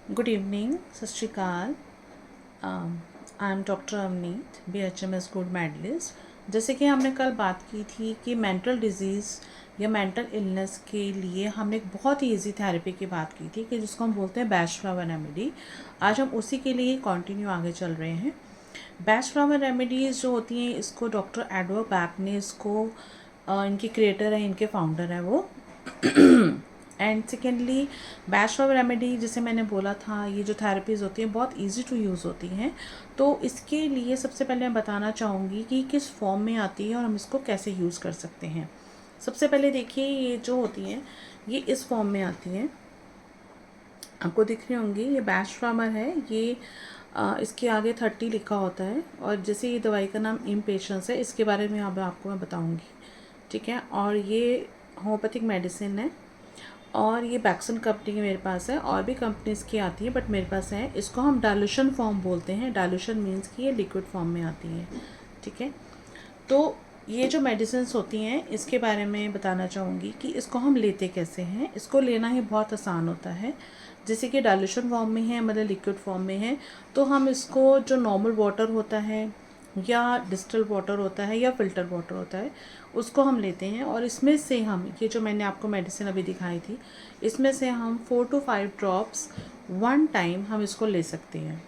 Good evening, Sat Shri Akal. I am doctor Avneet, BHMS gold medalist. जैसे कि हमने कल बात की थी कि मेंटल डिजीज़ या मेंटल इलनेस के लिए हमने एक बहुत ही ईजी थेरेपी की बात की थी कि जिसको हम बोलते हैं बैश फ्लावर रेमेडी। आज हम उसी के लिए कंटिन्यू आगे चल रहे हैं। बैश फ्लावर रेमेडीज़ जो होती हैं, इसको डॉक्टर एडवर्ड बैक ने इसको इनके क्रिएटर हैं, इनके फाउंडर हैं वो। And secondly bash flower remedy, जैसे मैंने बोला था, ये जो थेरेपीज़ होती हैं बहुत इजी टू यूज़ होती हैं। तो इसके लिए सबसे पहले मैं बताना चाहूँगी कि किस फॉर्म में आती है और हम इसको कैसे यूज़ कर सकते हैं। सबसे पहले देखिए, ये जो होती हैं ये इस फॉर्म में आती हैं, आपको दिख रही होंगी। ये बैश फ्लावर है, ये इसके आगे 30 लिखा होता है। और जैसे ये दवाई का नाम इम्पेशंस है, इसके बारे में अब आपको मैं बताऊँगी, ठीक है। और ये होम्योपैथिक मेडिसिन है और ये बैक्सन कंपनी की मेरे पास है, और भी कंपनीज़ की आती है बट मेरे पास है। इसको हम डाइल्यूशन फॉर्म बोलते हैं। डाइल्यूशन मीन्स कि ये लिक्विड फॉर्म में आती है, ठीक है। तो ये जो मेडिसिन्स होती हैं इसके बारे में बताना चाहूँगी कि इसको हम लेते कैसे हैं। इसको लेना ही बहुत आसान होता है। जैसे कि डाइल्यूशन फॉर्म में है, मतलब लिक्विड फॉर्म में है, तो हम इसको जो नॉर्मल वाटर होता है या डिस्टिल वाटर होता है या फ़िल्टर वाटर होता है, उसको हम लेते हैं। और इसमें से हम ये जो मैंने आपको मेडिसिन अभी दिखाई थी, इसमें से हम 4 to 5 ड्रॉप्स 1 टाइम हम इसको ले सकते हैं।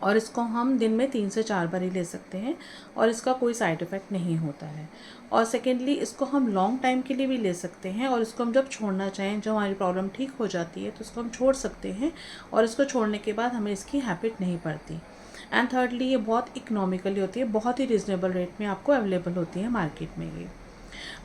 और इसको हम दिन में 3 से 4 बार ही ले सकते हैं और इसका कोई साइड इफ़ेक्ट नहीं होता है। और सेकेंडली, इसको हम लॉन्ग टाइम के लिए भी ले सकते हैं, और इसको हम जब छोड़ना चाहें, जब हमारी प्रॉब्लम ठीक हो जाती है, तो इसको हम छोड़ सकते हैं। और इसको छोड़ने के बाद हमें इसकी हैबिट नहीं पड़ती। एंड थर्डली, ये बहुत इकोनॉमिकली होती है, बहुत ही रिजनेबल रेट में आपको अवेलेबल होती है मार्केट में ये।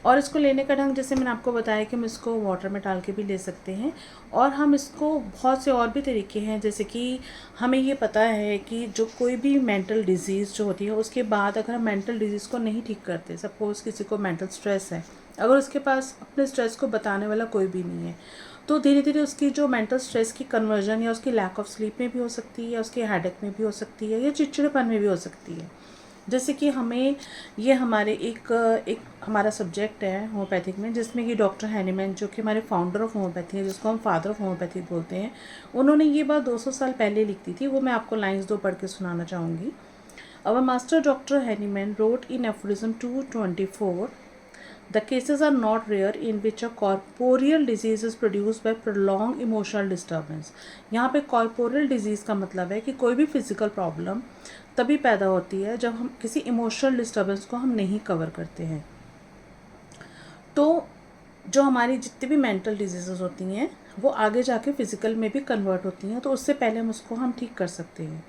और इसको लेने का ढंग, जैसे मैंने आपको बताया कि हम इसको वाटर में डाल के भी ले सकते हैं। और हम इसको बहुत से और भी तरीके हैं, जैसे कि हमें ये पता है कि जो कोई भी मेंटल डिजीज़ जो होती है, उसके बाद अगर हम मेंटल डिजीज़ को नहीं ठीक करते, सपोज़ किसी को मेंटल स्ट्रेस है, अगर उसके पास अपने स्ट्रेस को बताने वाला कोई भी नहीं है, तो धीरे धीरे उसकी जो मेंटल स्ट्रेस की कन्वर्जन या उसकी लैक ऑफ स्लीप में भी हो सकती है, या उसके हेडेक में भी हो सकती है, या चिड़चिड़ेपन में भी हो सकती है। जैसे कि हमें ये हमारे एक हमारा सब्जेक्ट है होम्योपैथिक में, जिसमें कि डॉक्टर हैनीमैन, जो कि हमारे फाउंडर ऑफ होम्योपैथी है, जिसको हम फादर ऑफ होम्योपैथी बोलते हैं, उन्होंने ये बात 200 साल पहले लिखी थी। वो मैं आपको लाइन्स 2 पढ़ के सुनाना चाहूँगी। अवर master doctor Hahnemann wrote in aphorism 224, The cases are not rare in which a corporeal disease is produced by prolonged emotional disturbance। यहाँ पे corporeal disease का मतलब है कि कोई भी physical problem तभी पैदा होती है जब हम किसी इमोशनल डिस्टर्बेंस को हम नहीं कवर करते हैं। तो जो हमारी जितनी भी मेंटल डिजीज़ होती हैं, वो आगे जाके फिज़िकल में भी कन्वर्ट होती हैं, तो उससे पहले हम उसको हम ठीक कर सकते हैं।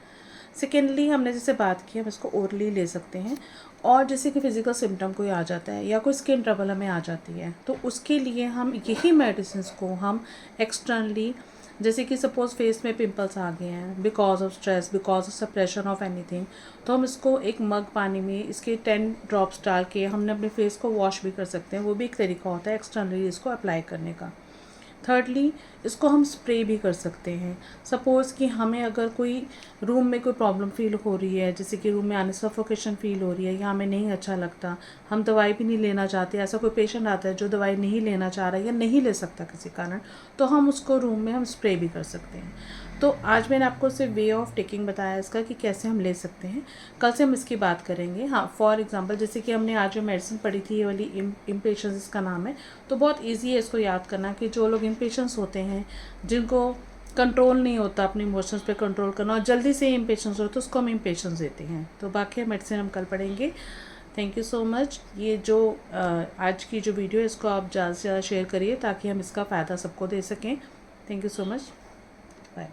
सेकेंडली, हमने जैसे बात की, हम इसको ओरली ले सकते हैं। और जैसे कि फिज़िकल सिम्टम कोई आ जाता है या कोई स्किन ट्रबल हमें आ जाती है, तो उसके लिए हम यही मेडिसिन को हम एक्सटर्नली, जैसे कि सपोज़ फेस में पिंपल्स आ गए हैं because of stress, because of suppression of anything, तो हम इसको एक मग पानी में इसके 10 ड्रॉप्स डाल के हमने अपने फेस को वॉश भी कर सकते हैं। वो भी एक तरीका होता है एक्सटर्नली इसको अप्लाई करने का। थर्डली, इसको हम स्प्रे भी कर सकते हैं। सपोज़ कि हमें अगर कोई रूम में कोई प्रॉब्लम फ़ील हो रही है, जैसे कि रूम में आने सफोकेशन फ़ील हो रही है या हमें नहीं अच्छा लगता, हम दवाई भी नहीं लेना चाहते, ऐसा कोई पेशेंट आता है जो दवाई नहीं लेना चाह रहा है या नहीं ले सकता किसी कारण, तो हम उसको रूम में हम स्प्रे भी कर सकते हैं। तो आज मैंने आपको सिर्फ वे ऑफ टेकिंग बताया इसका कि कैसे हम ले सकते हैं। कल से हम इसकी बात करेंगे। हाँ, फॉर एग्जांपल, जैसे कि हमने आज जो मेडिसिन पढ़ी थी, ये वाली इम्पेशंस इसका नाम है, तो बहुत इजी है इसको याद करना कि जो लोग इम्पेशंस होते हैं, जिनको कंट्रोल नहीं होता अपने इमोशंस पे कंट्रोल करना, और जल्दी से इम्पेशंस हो, तो उसको हम इम्पेशंस देते हैं। तो बाकी मेडिसिन हम कल पढ़ेंगे। Thank you so much. ये जो आज की जो वीडियो है, इसको आप ज़्यादा से ज़्यादा शेयर करिए ताकि हम इसका फ़ायदा सबको दे सकें। Thank you so much. Bye.